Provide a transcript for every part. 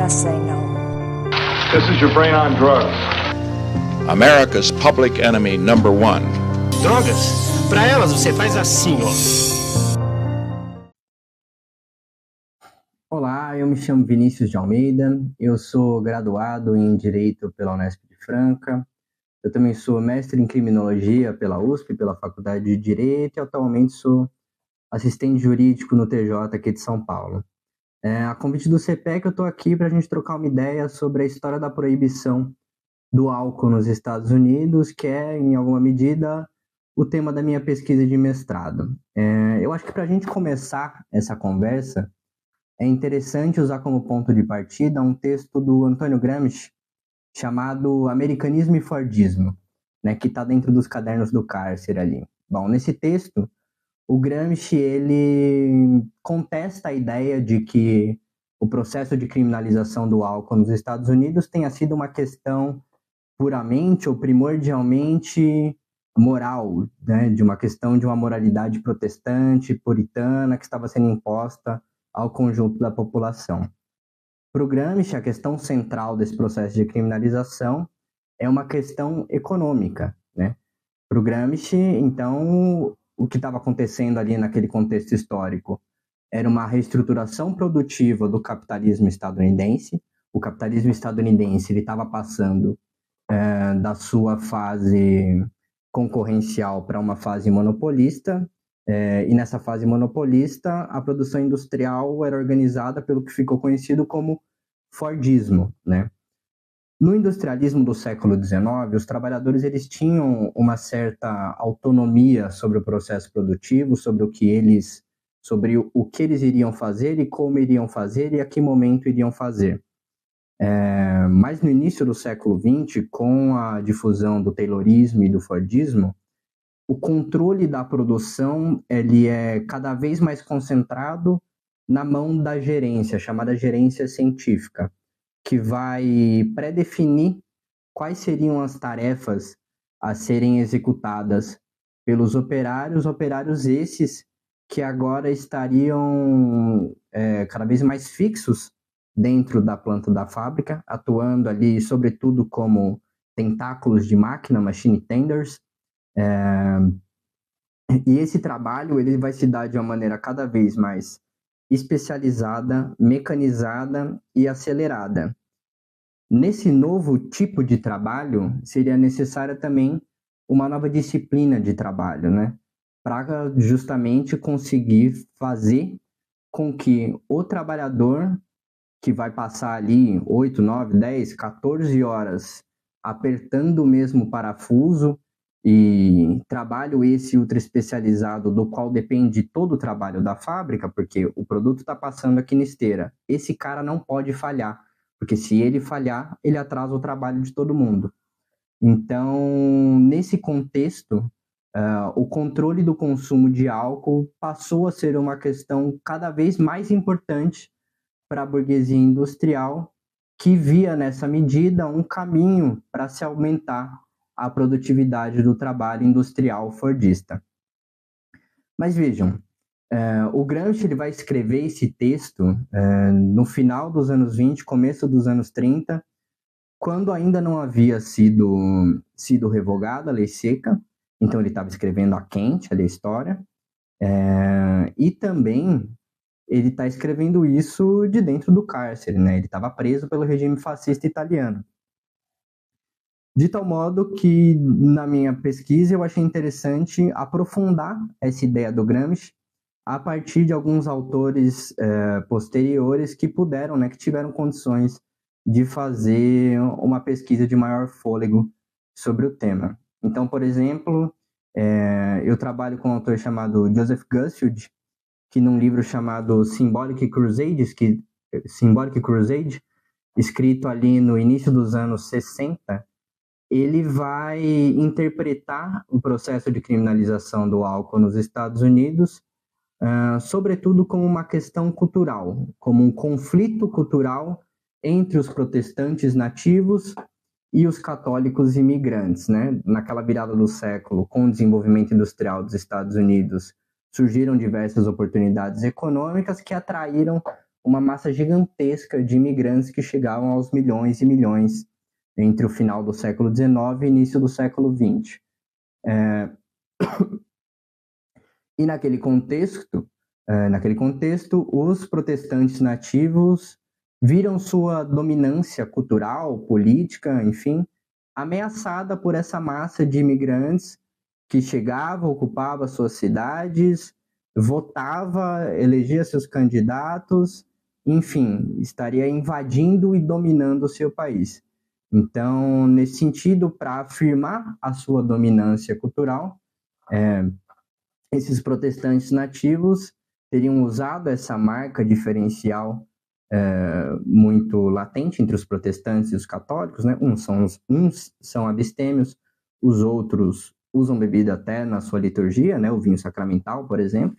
Just say no. This is your brain on drugs. America's public enemy number one. Drogas? Pra elas você faz assim, ó. Olá, eu me chamo Vinícius de Almeida, eu sou graduado em Direito pela Unesp de Franca, eu também sou mestre em Criminologia pela USP, pela Faculdade de Direito, e atualmente sou assistente jurídico no TJ aqui de São Paulo. A convite do CPEC, eu estou aqui para a gente trocar uma ideia sobre a história da proibição do álcool nos Estados Unidos, que é, em alguma medida, o tema da minha pesquisa de mestrado. Eu acho que para a gente começar essa conversa, é interessante usar como ponto de partida um texto do Antônio Gramsci chamado Americanismo e Fordismo, né, que está dentro dos cadernos do cárcere ali. Bom, nesse texto, o Gramsci ele contesta a ideia de que o processo de criminalização do álcool nos Estados Unidos tenha sido uma questão puramente ou primordialmente moral, né, de uma questão de uma moralidade protestante, puritana, que estava sendo imposta ao conjunto da população. Para o Gramsci, a questão central desse processo de criminalização é uma questão econômica, né? Para o Gramsci, então, o que estava acontecendo ali naquele contexto histórico era uma reestruturação produtiva do capitalismo estadunidense. O capitalismo estadunidense estava passando da sua fase concorrencial para uma fase monopolista, e nessa fase monopolista, a produção industrial era organizada pelo que ficou conhecido como Fordismo, né? No industrialismo do século XIX, os trabalhadores eles tinham uma certa autonomia sobre o processo produtivo, sobre o que eles iriam fazer e como iriam fazer e a que momento iriam fazer. Mas no início do século XX, com a difusão do Taylorismo e do Fordismo, o controle da produção ele é cada vez mais concentrado na mão da gerência, chamada gerência científica, que vai pré-definir quais seriam as tarefas a serem executadas pelos operários esses que agora estariam cada vez mais fixos dentro da planta da fábrica, atuando ali, sobretudo, como tentáculos de máquina, machine tenders. E esse trabalho ele vai se dar de uma maneira cada vez mais especializada, mecanizada e acelerada. Nesse novo tipo de trabalho, seria necessária também uma nova disciplina de trabalho, né? Para justamente conseguir fazer com que o trabalhador que vai passar ali 8, 9, 10, 14 horas apertando o mesmo parafuso, e trabalho esse ultra especializado do qual depende todo o trabalho da fábrica, porque o produto está passando aqui na esteira. Esse cara não pode falhar, porque se ele falhar, ele atrasa o trabalho de todo mundo. Então, nesse contexto, o controle do consumo de álcool passou a ser uma questão cada vez mais importante para a burguesia industrial, que via nessa medida um caminho para se aumentar a produtividade do trabalho industrial fordista. Mas vejam, o Gramsci ele vai escrever esse texto no final dos anos 20, começo dos anos 30, quando ainda não havia sido revogada a lei seca, então ele estava escrevendo a quente ali a história, e também ele está escrevendo isso de dentro do cárcere, né? Ele estava preso pelo regime fascista italiano. De tal modo que, na minha pesquisa, eu achei interessante aprofundar essa ideia do Gramsci a partir de alguns autores posteriores que puderam, né, que tiveram condições de fazer uma pesquisa de maior fôlego sobre o tema. Então, por exemplo, eu trabalho com um autor chamado Joseph Gusfield, que num livro chamado Symbolic Crusade, escrito ali no início dos anos 60, ele vai interpretar o processo de criminalização do álcool nos Estados Unidos, sobretudo como uma questão cultural, como um conflito cultural entre os protestantes nativos e os católicos imigrantes, né? Naquela virada do século, com o desenvolvimento industrial dos Estados Unidos, surgiram diversas oportunidades econômicas que atraíram uma massa gigantesca de imigrantes que chegavam aos milhões e milhões entre o final do século XIX e início do século XX. E naquele contexto, os protestantes nativos viram sua dominância cultural, política, enfim, ameaçada por essa massa de imigrantes que chegava, ocupava suas cidades, votava, elegia seus candidatos, enfim, estaria invadindo e dominando o seu país. Então, nesse sentido, para afirmar a sua dominância cultural, esses protestantes nativos teriam usado essa marca diferencial muito latente entre os protestantes e os católicos, né? Uns são abstêmios, os outros usam bebida até na sua liturgia, né? O vinho sacramental, por exemplo.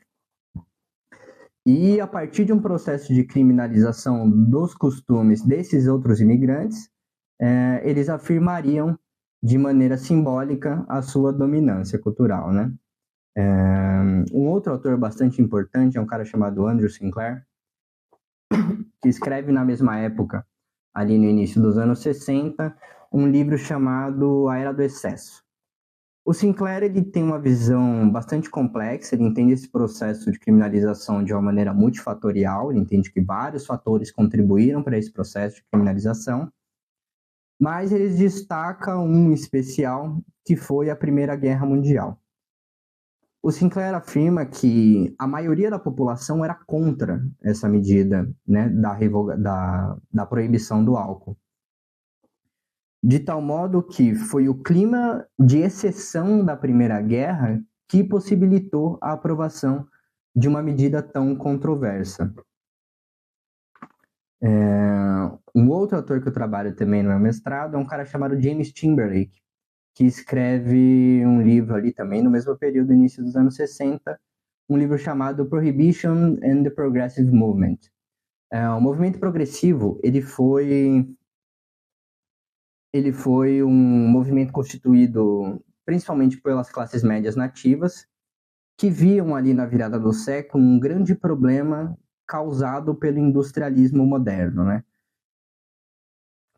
E a partir de um processo de criminalização dos costumes desses outros imigrantes, eles afirmariam de maneira simbólica a sua dominância cultural, né? Um outro autor bastante importante é um cara chamado Andrew Sinclair, que escreve na mesma época, ali no início dos anos 60, um livro chamado A Era do Excesso. O Sinclair ele tem uma visão bastante complexa, ele entende esse processo de criminalização de uma maneira multifatorial, ele entende que vários fatores contribuíram para esse processo de criminalização, mas ele destaca um especial, que foi a Primeira Guerra Mundial. O Sinclair afirma que a maioria da população era contra essa medida, né, da proibição do álcool. De tal modo que foi o clima de exceção da Primeira Guerra que possibilitou a aprovação de uma medida tão controversa. Um outro autor que eu trabalho também no meu mestrado é um cara chamado James Timberlake, que escreve um livro ali também no mesmo período, início dos anos 60, um livro chamado Prohibition and the Progressive Movement. O movimento progressivo, ele foi um movimento constituído principalmente pelas classes médias nativas, que viam ali na virada do século um grande problema causado pelo industrialismo moderno, né?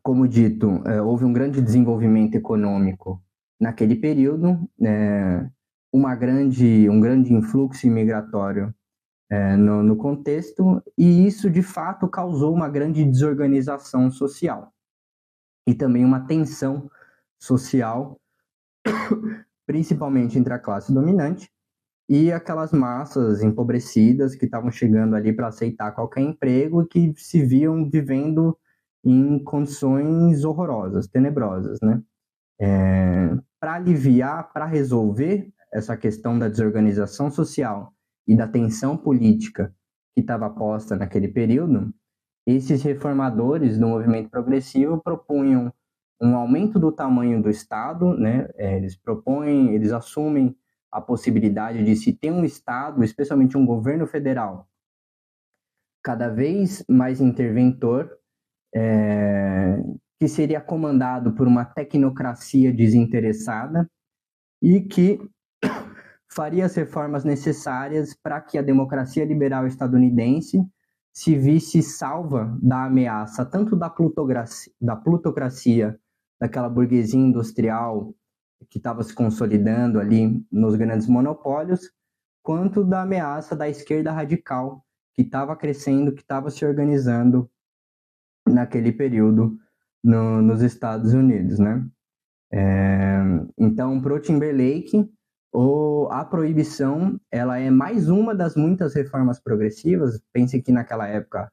Como dito, houve um grande desenvolvimento econômico naquele período, um grande influxo imigratório no contexto, e isso de fato causou uma grande desorganização social e também uma tensão social, principalmente entre a classe dominante e aquelas massas empobrecidas que estavam chegando ali para aceitar qualquer emprego e que se viam vivendo em condições horrorosas, tenebrosas, né? Para aliviar, para resolver essa questão da desorganização social e da tensão política que estava posta naquele período, esses reformadores do movimento progressivo propunham um aumento do tamanho do Estado, né? Eles assumem a possibilidade de se ter um Estado, especialmente um governo federal, cada vez mais interventor, que seria comandado por uma tecnocracia desinteressada e que faria as reformas necessárias para que a democracia liberal estadunidense se visse salva da ameaça tanto da plutocracia, daquela burguesia industrial que estava se consolidando ali nos grandes monopólios, quanto da ameaça da esquerda radical que estava crescendo, que estava se organizando naquele período nos Estados Unidos, né? Então, para o Timberlake, a proibição ela é mais uma das muitas reformas progressivas. Pense que naquela época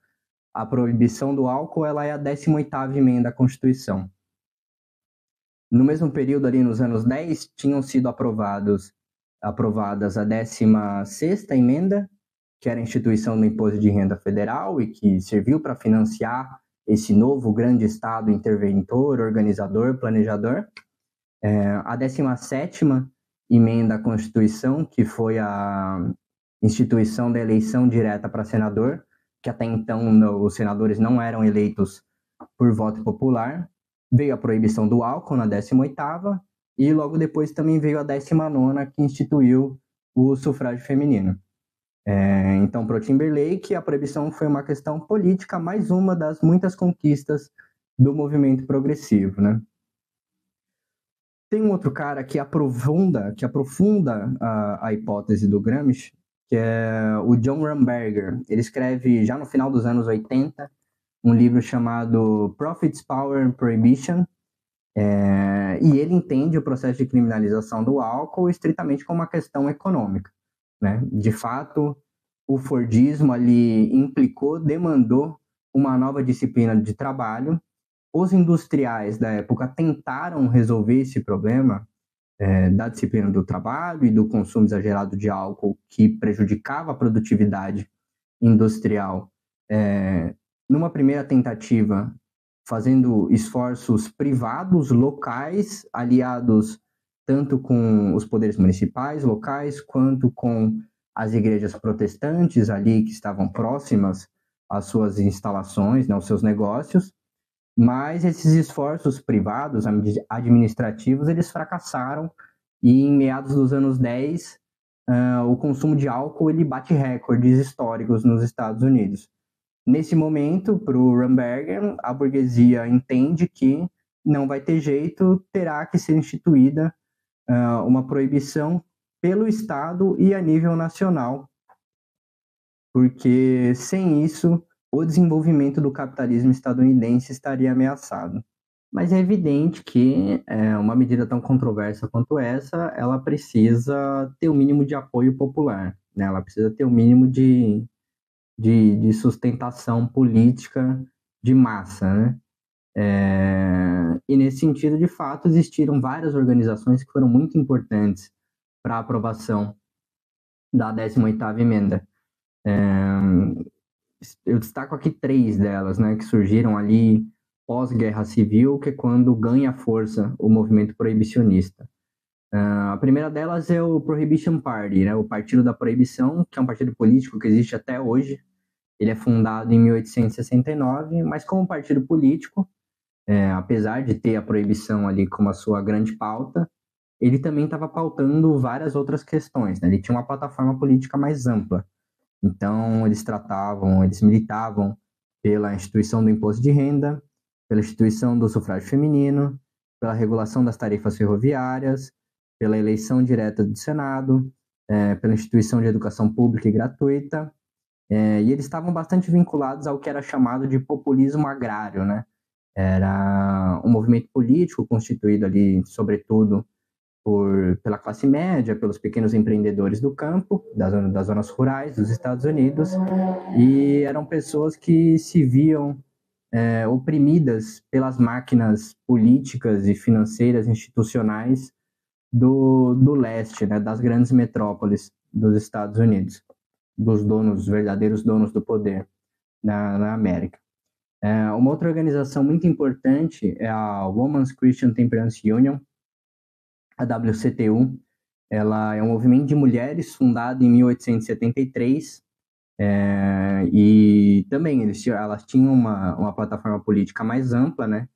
a proibição do álcool ela é a 18ª emenda à Constituição. No mesmo período, ali nos anos 10, tinham sido aprovadas a 16ª emenda, que era a instituição do Imposto de Renda Federal e que serviu para financiar esse novo grande Estado interventor, organizador, planejador. A 17ª emenda à Constituição, que foi a instituição da eleição direta para senador, que até então os senadores não eram eleitos por voto popular. Veio a proibição do álcool na 18ª e logo depois também veio a 19ª, que instituiu o sufrágio feminino. Então, para o Timberlake, a proibição foi uma questão política, mais uma das muitas conquistas do movimento progressivo, né? Tem um outro cara que aprofunda a hipótese do Gramsci, que é o John Ramberger. Ele escreve, já no final dos anos 80, um livro chamado Profits, Power and Prohibition, e ele entende o processo de criminalização do álcool estritamente como uma questão econômica, né? De fato, o Fordismo ali demandou uma nova disciplina de trabalho. Os industriais da época tentaram resolver esse problema da disciplina do trabalho e do consumo exagerado de álcool que prejudicava a produtividade industrial. Numa primeira tentativa, fazendo esforços privados, locais, aliados tanto com os poderes municipais, locais, quanto com as igrejas protestantes ali que estavam próximas às suas instalações, né, aos seus negócios. Mas esses esforços privados, administrativos, eles fracassaram e em meados dos anos 10, o consumo de álcool ele bate recordes históricos nos Estados Unidos. Nesse momento, para o Ramberger, a burguesia entende que não vai ter jeito, terá que ser instituída uma proibição pelo Estado e a nível nacional, porque sem isso o desenvolvimento do capitalismo estadunidense estaria ameaçado. Mas é evidente que uma medida tão controversa quanto essa, ela precisa ter o mínimo de apoio popular, né? Ela precisa ter o mínimo de sustentação política de massa, né? E nesse sentido, de fato, existiram várias organizações que foram muito importantes para a aprovação da 18ª emenda. Eu destaco aqui 3 delas, né, que surgiram ali pós-guerra civil, que é quando ganha força o movimento proibicionista. A primeira delas é o Prohibition Party, né, o Partido da Proibição, que é um partido político que existe até hoje. Ele é fundado em 1869, mas como partido político, apesar de ter a proibição ali como a sua grande pauta, ele também estava pautando várias outras questões, né? Ele tinha uma plataforma política mais ampla. Então, eles militavam pela instituição do imposto de renda, pela instituição do sufrágio feminino, pela regulação das tarifas ferroviárias, pela eleição direta do Senado, pela instituição de educação pública e gratuita, e eles estavam bastante vinculados ao que era chamado de populismo agrário, né? Era um movimento político constituído ali, sobretudo, pela classe média, pelos pequenos empreendedores do campo, das zonas rurais dos Estados Unidos, e eram pessoas que se viam oprimidas pelas máquinas políticas e financeiras institucionais do leste, né, das grandes metrópoles dos Estados Unidos, dos verdadeiros donos do poder na América. Uma outra organização muito importante é a Women's Christian Temperance Union, a WCTU. Ela é um movimento de mulheres fundado em 1873, e também elas tinham uma plataforma política mais ampla, né?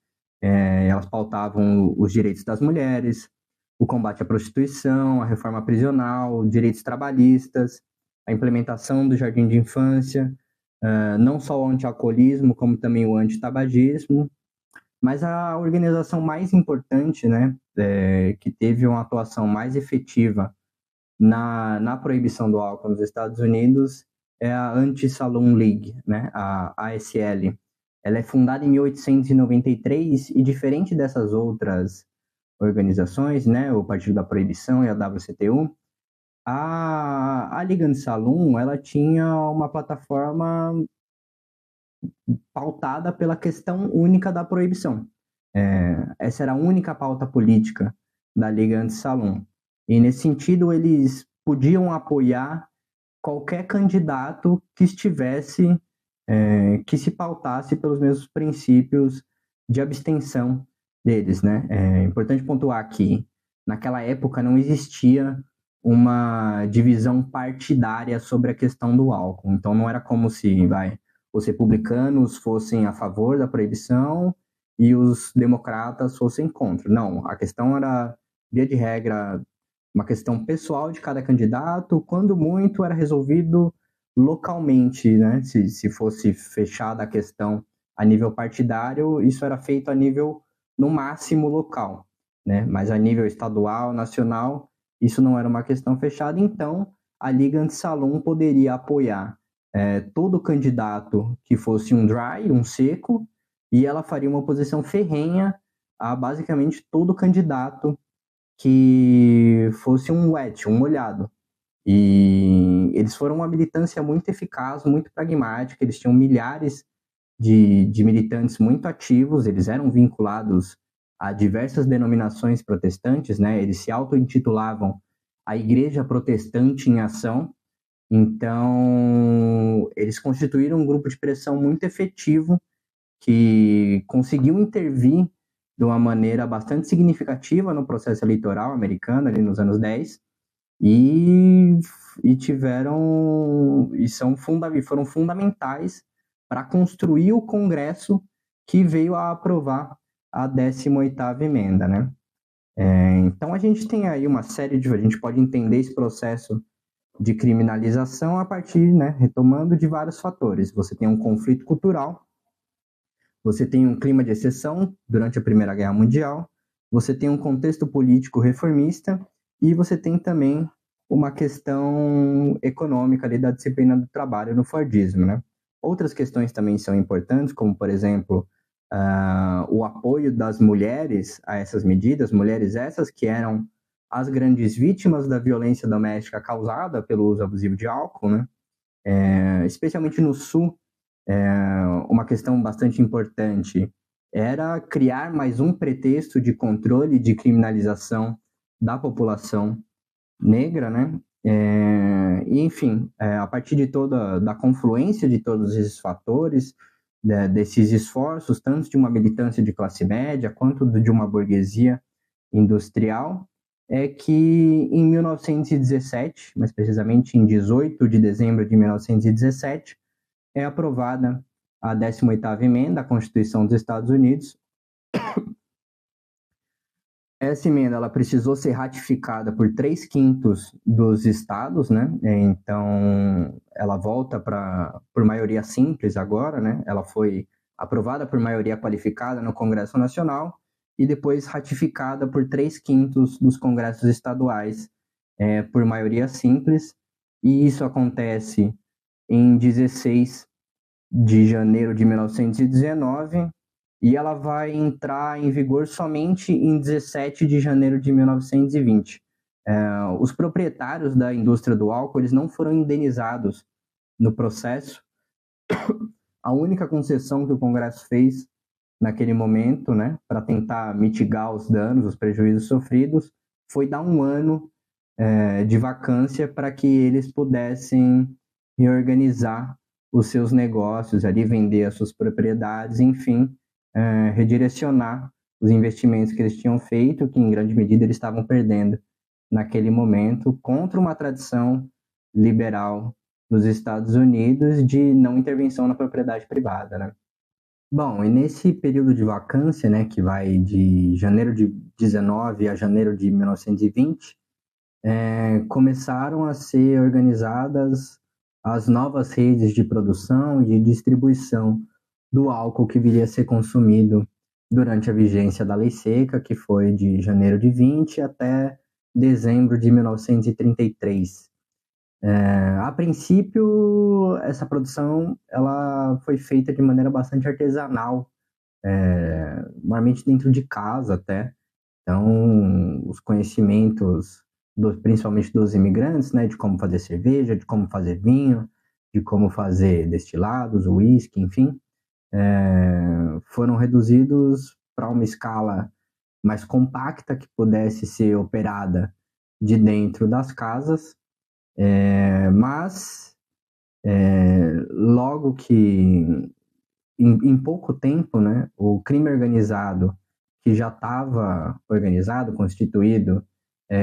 Elas pautavam os direitos das mulheres, o combate à prostituição, a reforma prisional, direitos trabalhistas, a implementação do jardim de infância, não só o anti-alcoolismo, como também o anti-tabagismo. Mas a organização mais importante, né, que teve uma atuação mais efetiva na proibição do álcool nos Estados Unidos é a Anti-Saloon League, né, a ASL. Ela é fundada em 1893 e, diferente dessas outras organizações, né, o Partido da Proibição e a WCTU, a Liga Anti-Saloon, ela tinha uma plataforma pautada pela questão única da proibição. Essa era a única pauta política da Liga Anti-Saloon. E, nesse sentido, eles podiam apoiar qualquer candidato que estivesse, que se pautasse pelos mesmos princípios de abstenção deles, né? É importante pontuar que, naquela época, não existia uma divisão partidária sobre a questão do álcool. Então, não era como se os republicanos fossem a favor da proibição e os democratas fossem contra. Não, a questão era, via de regra, uma questão pessoal de cada candidato, quando muito era resolvido localmente, né? Se fosse fechada a questão a nível partidário, isso era feito a nível, no máximo, local, né? Mas a nível estadual, nacional, isso não era uma questão fechada, então a Liga Anti-Salum poderia apoiar todo candidato que fosse um dry, um seco, e ela faria uma oposição ferrenha a basicamente todo candidato que fosse um wet, um molhado. E eles foram uma militância muito eficaz, muito pragmática, eles tinham milhares de militantes muito ativos, eles eram vinculados a diversas denominações protestantes, né? Eles se auto-intitulavam a Igreja Protestante em Ação, então eles constituíram um grupo de pressão muito efetivo que conseguiu intervir de uma maneira bastante significativa no processo eleitoral americano, ali nos anos 10, e foram fundamentais para construir o Congresso que veio a aprovar a 18ª emenda, né? Então a gente tem aí uma série a gente pode entender esse processo de criminalização a partir, né, retomando de vários fatores. Você tem um conflito cultural, você tem um clima de exceção durante a Primeira Guerra Mundial, você tem um contexto político reformista e você tem também uma questão econômica ali da disciplina do trabalho no Fordismo, né? Outras questões também são importantes, como, por exemplo, o apoio das mulheres a essas medidas, mulheres essas que eram as grandes vítimas da violência doméstica causada pelo uso abusivo de álcool, né? Especialmente no Sul, uma questão bastante importante era criar mais um pretexto de controle de criminalização da população negra, né? E, enfim, a partir da confluência de todos esses fatores, desses esforços, tanto de uma militância de classe média quanto de uma burguesia industrial, é que em 1917, mais precisamente em 18 de dezembro de 1917, é aprovada a 18ª emenda à Constituição dos Estados Unidos. Essa emenda ela precisou ser ratificada por 3/5 dos estados, né? Então, ela volta por maioria simples agora, né? Ela foi aprovada por maioria qualificada no Congresso Nacional e depois ratificada por 3/5 dos congressos estaduais por maioria simples. E isso acontece em 16 de janeiro de 1919, e ela vai entrar em vigor somente em 17 de janeiro de 1920. Os proprietários da indústria do álcool eles não foram indenizados no processo. A única concessão que o Congresso fez naquele momento, né, para tentar mitigar os danos, os prejuízos sofridos, foi dar 1 ano de vacância para que eles pudessem reorganizar os seus negócios, ali vender as suas propriedades, enfim, redirecionar os investimentos que eles tinham feito, que em grande medida eles estavam perdendo naquele momento, contra uma tradição liberal dos Estados Unidos de não intervenção na propriedade privada, né? Bom, e nesse período de vacância, né, que vai de janeiro de 19 a janeiro de 1920, começaram a ser organizadas as novas redes de produção e de distribuição do álcool que viria a ser consumido durante a vigência da Lei Seca, que foi de janeiro de 20 até dezembro de 1933. A princípio, essa produção ela foi feita de maneira bastante artesanal, normalmente dentro de casa até. Então, os conhecimentos, principalmente dos imigrantes, né, de como fazer cerveja, de como fazer vinho, de como fazer destilados, uísque, enfim, foram reduzidos para uma escala mais compacta que pudesse ser operada de dentro das casas, mas logo que, em pouco tempo, né, o crime organizado, que já estava organizado, constituído,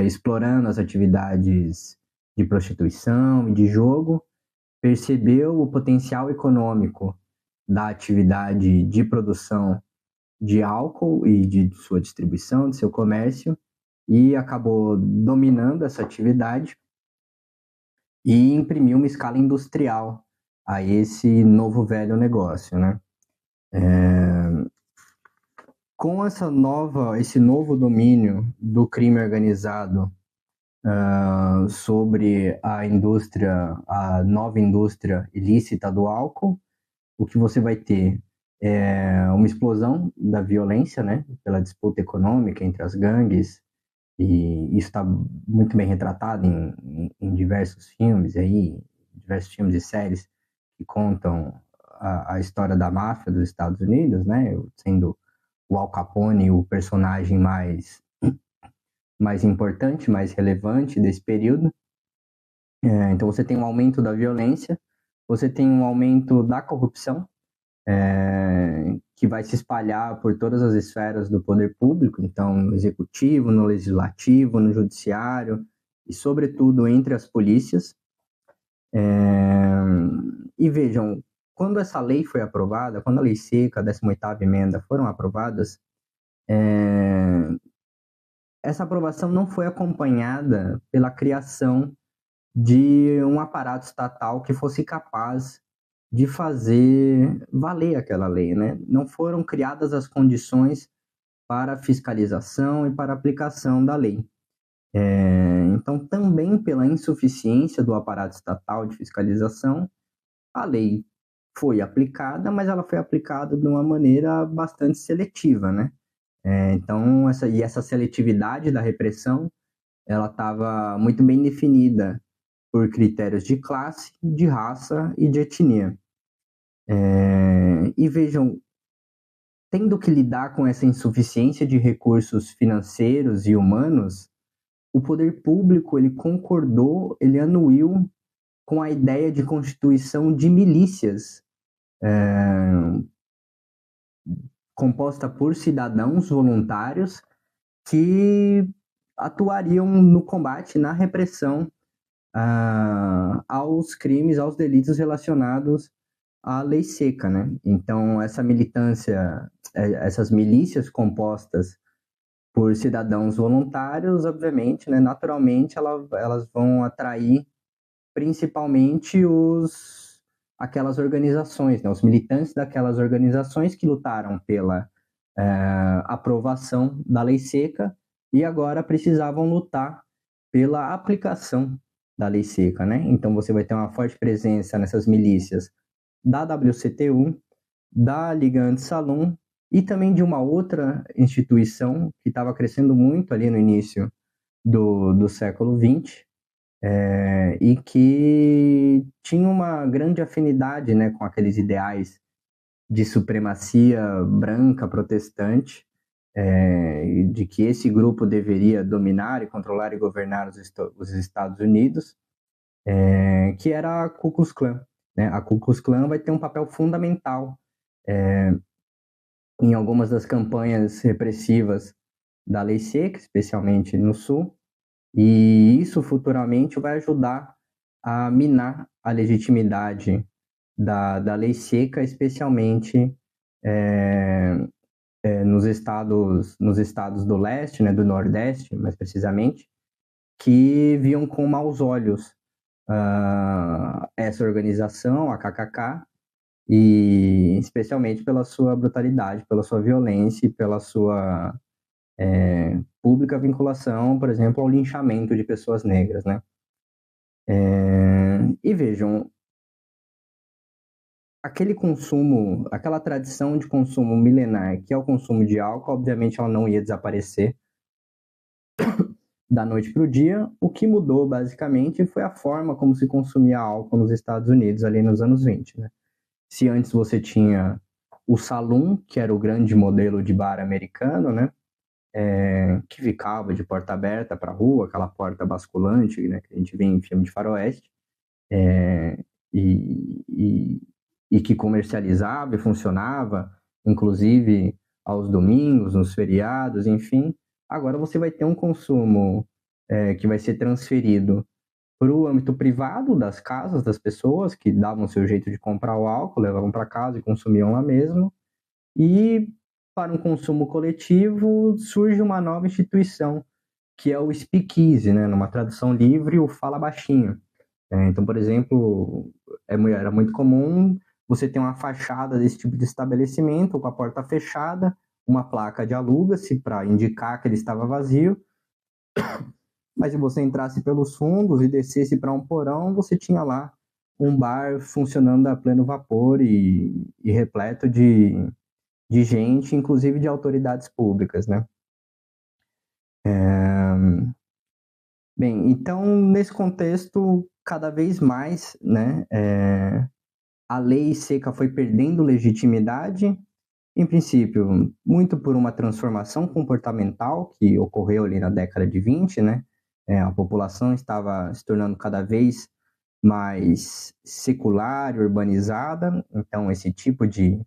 explorando as atividades de prostituição e de jogo, percebeu o potencial econômico da atividade de produção de álcool e de sua distribuição, de seu comércio, e acabou dominando essa atividade e imprimiu uma escala industrial a esse novo velho negócio, né? Com esse novo domínio do crime organizado sobre a nova indústria ilícita do álcool, o que você vai ter é uma explosão da violência, né, pela disputa econômica entre as gangues, e isso está muito bem retratado em diversos filmes diversos filmes e séries que contam a história da máfia dos Estados Unidos, né, sendo o Al Capone o personagem mais importante, mais relevante desse período. Então você tem um aumento da violência, você tem um aumento da corrupção, que vai se espalhar por todas as esferas do poder público, então no executivo, no legislativo, no judiciário e, sobretudo, entre as polícias. E vejam, quando essa lei foi aprovada, quando a Lei Seca, a 18ª emenda foram aprovadas, essa aprovação não foi acompanhada pela criação de um aparato estatal que fosse capaz de fazer valer aquela lei, né? Não foram criadas as condições para a fiscalização e para a aplicação da lei. Então, também pela insuficiência do aparato estatal de fiscalização, a lei foi aplicada, mas ela foi aplicada de uma maneira bastante seletiva, né? Então, essa seletividade da repressão, ela estava muito bem definida por critérios de classe, de raça e de etnia. E vejam, tendo que lidar com essa insuficiência de recursos financeiros e humanos, o poder público ele concordou, ele anuiu com a ideia de constituição de milícias composta por cidadãos voluntários que atuariam no combate, na repressão aos crimes, aos delitos relacionados à lei seca, né? Então, essa militância, essas milícias compostas por cidadãos voluntários, obviamente, né, naturalmente, elas vão atrair principalmente aquelas organizações, né, os militantes daquelas organizações que lutaram pela aprovação da lei seca e agora precisavam lutar pela aplicação da lei seca, né? Então você vai ter uma forte presença nessas milícias da WCTU, da Liga Anti-Salum e também de uma outra instituição que estava crescendo muito ali no início do século XX, e que tinha uma grande afinidade, né, com aqueles ideais de supremacia branca protestante, de que esse grupo deveria dominar e controlar e governar os Estados Unidos, que era a Ku Klux Klan, né? A Ku Klux Klan vai ter um papel fundamental em algumas das campanhas repressivas da lei seca, especialmente no Sul, e isso futuramente vai ajudar a minar a legitimidade da lei seca, especialmente nos estados do leste, né, do nordeste, mais precisamente, que viam com maus olhos essa organização, a KKK, e especialmente pela sua brutalidade, pela sua violência e pela sua pública vinculação, por exemplo, ao linchamento de pessoas negras, né? E vejam, aquele consumo, aquela tradição de consumo milenar, que é o consumo de álcool, obviamente ela não ia desaparecer da noite para o dia. O que mudou, basicamente, foi a forma como se consumia álcool nos Estados Unidos, ali nos anos 20, né? Se antes você tinha o saloon, que era o grande modelo de bar americano, né? Que ficava de porta aberta para a rua, aquela porta basculante, né, que a gente vê em filme de faroeste, e que comercializava e funcionava, inclusive aos domingos, nos feriados, enfim. Agora você vai ter um consumo que vai ser transferido para o âmbito privado das casas das pessoas, que davam seu jeito de comprar o álcool, levavam para casa e consumiam lá mesmo, e para um consumo coletivo surge uma nova instituição, que é o speakeasy, né? Numa tradução livre, o fala baixinho. Então, por exemplo, era muito comum você ter uma fachada desse tipo de estabelecimento, com a porta fechada, uma placa de aluga-se para indicar que ele estava vazio, mas se você entrasse pelos fundos e descesse para um porão, você tinha lá um bar funcionando a pleno vapor e repleto de gente, inclusive de autoridades públicas, né? Bem, então, nesse contexto, cada vez mais, né, a lei seca foi perdendo legitimidade, em princípio, muito por uma transformação comportamental que ocorreu ali na década de 20, né? A população estava se tornando cada vez mais secular, urbanizada, então esse tipo de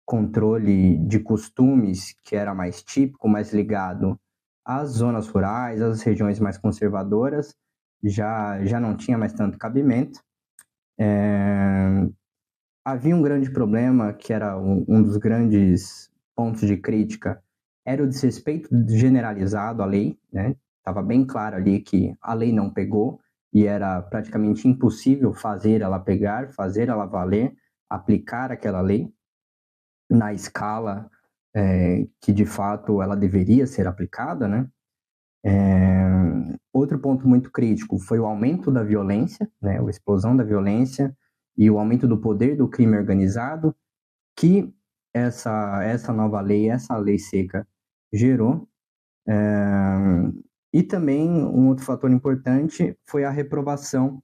controle de costumes que era mais típico, mais ligado às zonas rurais, às regiões mais conservadoras, já não tinha mais tanto cabimento. Havia um grande problema, que era um dos grandes pontos de crítica, era o desrespeito generalizado à lei, né? Estava bem claro ali que a lei não pegou e era praticamente impossível fazer ela pegar, fazer ela valer, aplicar aquela lei na escala que de fato ela deveria ser aplicada, né? Outro ponto muito crítico foi o aumento da violência, né? A explosão da violência e o aumento do poder do crime organizado que essa nova lei, essa lei seca gerou. E também um outro fator importante foi a reprovação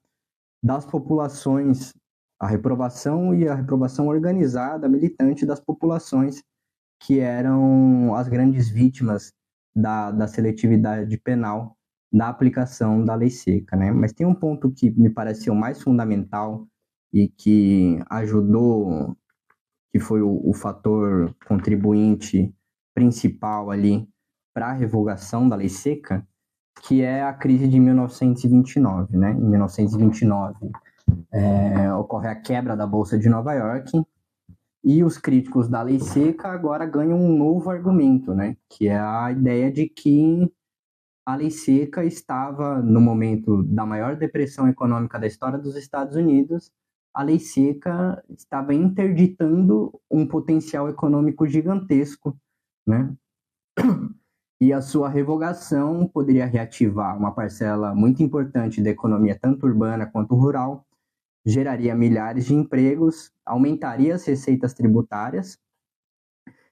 das populações, a reprovação e a reprovação organizada, militante das populações que eram as grandes vítimas da seletividade penal da aplicação da lei seca, né? Mas tem um ponto que me pareceu mais fundamental e que ajudou, que foi o fator contribuinte principal ali para a revogação da lei seca, que é a crise de 1929, né? Em 1929 ocorre a quebra da Bolsa de Nova York e os críticos da lei seca agora ganham um novo argumento, né? Que é a ideia de que a lei seca estava no momento da maior depressão econômica da história dos Estados Unidos. A lei seca estava interditando um potencial econômico gigantesco, né? E a sua revogação poderia reativar uma parcela muito importante da economia, tanto urbana quanto rural, geraria milhares de empregos, aumentaria as receitas tributárias.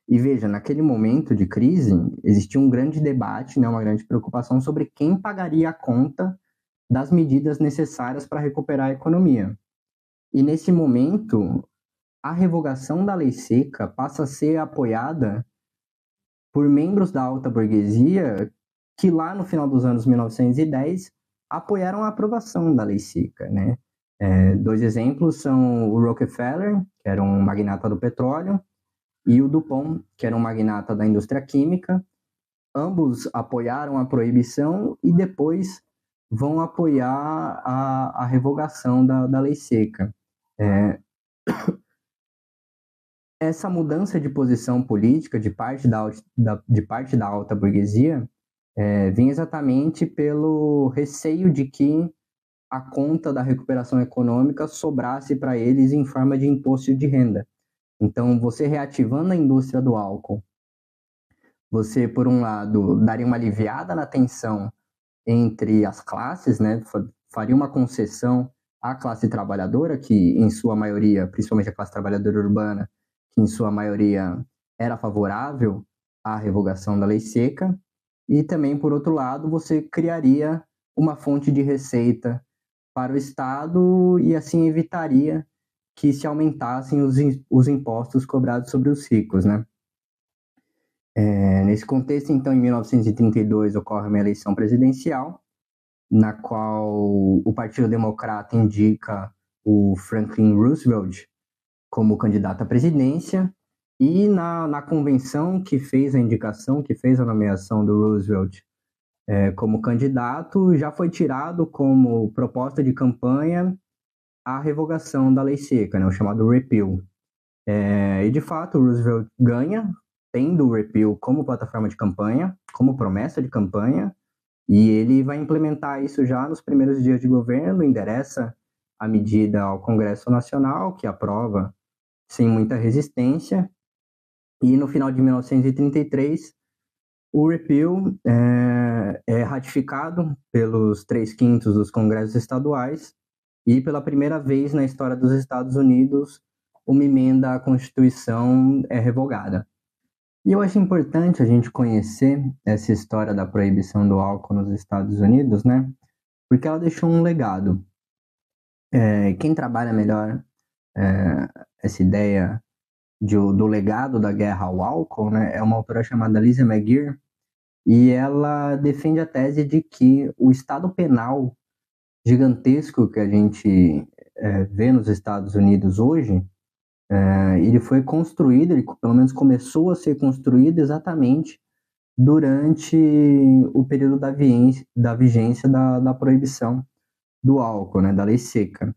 E veja, naquele momento de crise, existia um grande debate, né, uma grande preocupação sobre quem pagaria a conta das medidas necessárias para recuperar a economia. E nesse momento, a revogação da lei seca passa a ser apoiada por membros da alta burguesia que lá no final dos anos 1910 apoiaram a aprovação da lei seca, né? Dois exemplos são o Rockefeller, que era um magnata do petróleo, e o Dupont, que era um magnata da indústria química. Ambos apoiaram a proibição e depois vão apoiar a revogação da lei seca. Essa mudança de posição política de parte da alta burguesia vem exatamente pelo receio de que a conta da recuperação econômica sobrasse para eles em forma de imposto de renda. Então, você reativando a indústria do álcool, você, por um lado, daria uma aliviada na tensão entre as classes, né? Faria uma concessão à classe trabalhadora, que em sua maioria, principalmente a classe trabalhadora urbana, que em sua maioria era favorável à revogação da lei seca, e também, por outro lado, você criaria uma fonte de receita para o Estado e assim evitaria que se aumentassem os impostos cobrados sobre os ricos, né? Nesse contexto, então, em 1932 ocorre uma eleição presidencial, na qual o Partido Democrata indica o Franklin Roosevelt como candidato à presidência, e na convenção que fez a indicação, que fez a nomeação do Roosevelt como candidato, já foi tirado como proposta de campanha a revogação da lei seca, né, o chamado repeal. E, de fato, o Roosevelt ganha, tendo o repeal como plataforma de campanha, como promessa de campanha, E ele vai implementar isso já nos primeiros dias de governo, endereça a medida ao Congresso Nacional, que aprova sem muita resistência, e no final de 1933, o repeal é ratificado pelos 3/5 dos congressos estaduais, e pela primeira vez na história dos Estados Unidos, uma emenda à Constituição é revogada. E eu acho importante a gente conhecer essa história da proibição do álcool nos Estados Unidos, né? Porque ela deixou um legado. Quem trabalha melhor essa ideia do legado da guerra ao álcool, né, é uma autora chamada Lisa McGuire, e ela defende a tese de que o estado penal gigantesco que a gente vê nos Estados Unidos hoje, ele foi construído, ele pelo menos começou a ser construído exatamente durante o período da vigência da proibição do álcool, né, da lei seca.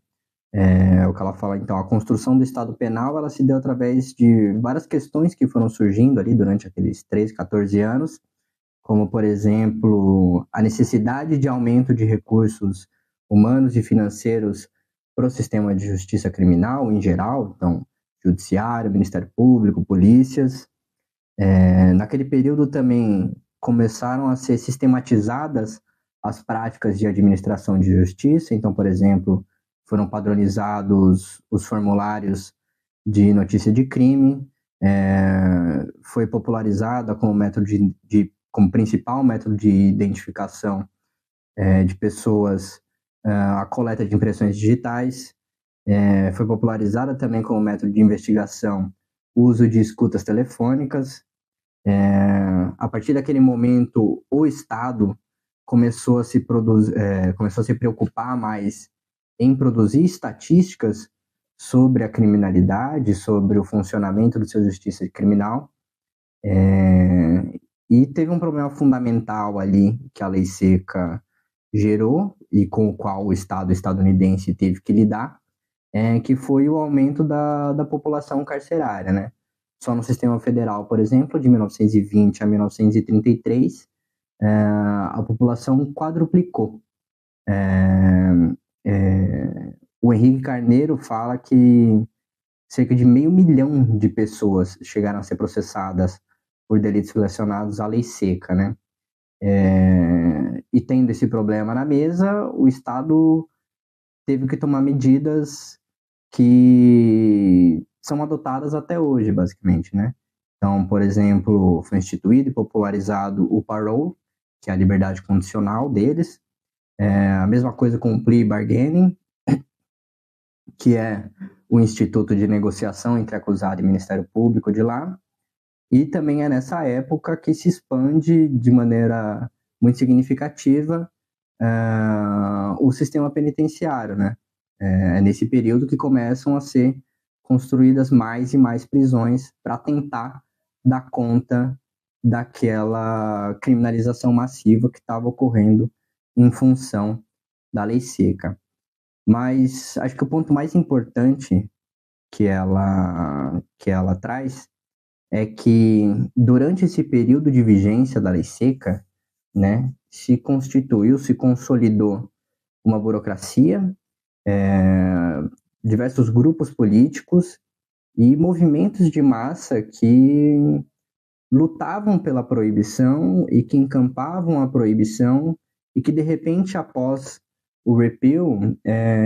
O que ela fala, então, a construção do Estado penal, ela se deu através de várias questões que foram surgindo ali durante aqueles 13, 14 anos, como, por exemplo, a necessidade de aumento de recursos humanos e financeiros para o sistema de justiça criminal em geral, então, judiciário, Ministério Público, polícias. Naquele período também começaram a ser sistematizadas as práticas de administração de justiça, então, por exemplo, foram padronizados os formulários de notícia de crime, foi popularizada como método como principal método de identificação de pessoas a coleta de impressões digitais, foi popularizada também como método de investigação o uso de escutas telefônicas. A partir daquele momento, o Estado começou a se preocupar mais em produzir estatísticas sobre a criminalidade, sobre o funcionamento do seu justiça criminal, e teve um problema fundamental ali que a lei seca gerou e com o qual o Estado estadunidense teve que lidar, que foi o aumento da população carcerária, né? Só no sistema federal, por exemplo, de 1920 a 1933, a população quadruplicou. O Henrique Carneiro fala que cerca de 500 mil de pessoas chegaram a ser processadas por delitos relacionados à lei seca, né? E tendo esse problema na mesa, o Estado teve que tomar medidas que são adotadas até hoje, basicamente, né? Então, por exemplo, foi instituído e popularizado o parole, que é a liberdade condicional deles. A mesma coisa com o plea bargaining, que é o instituto de negociação entre acusado e Ministério Público de lá. E também é nessa época que se expande de maneira muito significativa o sistema penitenciário, né? É nesse período que começam a ser construídas mais e mais prisões para tentar dar conta daquela criminalização massiva que estava ocorrendo em função da lei seca. Mas acho que o ponto mais importante que ela traz é que durante esse período de vigência da lei seca, né, se consolidou uma burocracia, diversos grupos políticos e movimentos de massa que lutavam pela proibição e que encampavam a proibição e que, de repente, após o repeal,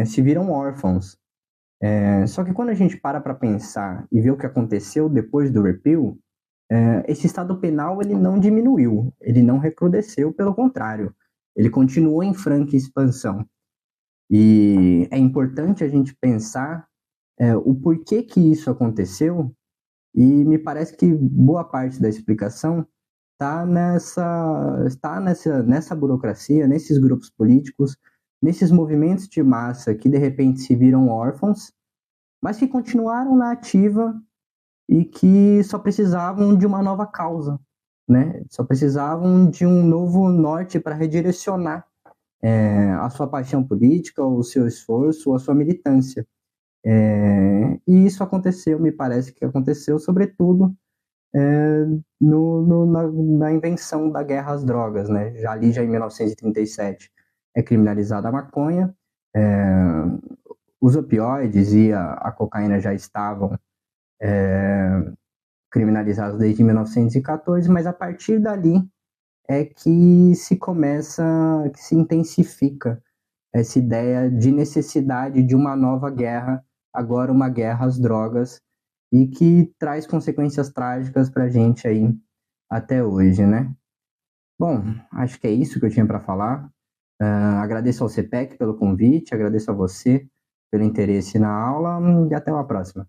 se viram órfãos. Só que quando a gente para pensar e ver o que aconteceu depois do repeal, esse estado penal ele não diminuiu, ele não recrudesceu, pelo contrário, ele continuou em franca expansão. E é importante a gente pensar o porquê que isso aconteceu, e me parece que boa parte da explicação está nessa burocracia, nesses grupos políticos, nesses movimentos de massa que de repente se viram órfãos, mas que continuaram na ativa e que só precisavam de uma nova causa, né? Só precisavam de um novo norte para redirecionar a sua paixão política, o seu esforço, a sua militância. E isso aconteceu, me parece que aconteceu, sobretudo, na invenção da guerra às drogas, né? Já em 1937 é criminalizada a maconha, os opioides e a cocaína já estavam criminalizados desde 1914, mas a partir dali é que que se intensifica essa ideia de necessidade de uma nova guerra, agora uma guerra às drogas, e que traz consequências trágicas para a gente aí até hoje, né? Bom, acho que é isso que eu tinha para falar. Agradeço ao CPEC pelo convite, agradeço a você pelo interesse na aula e até uma próxima.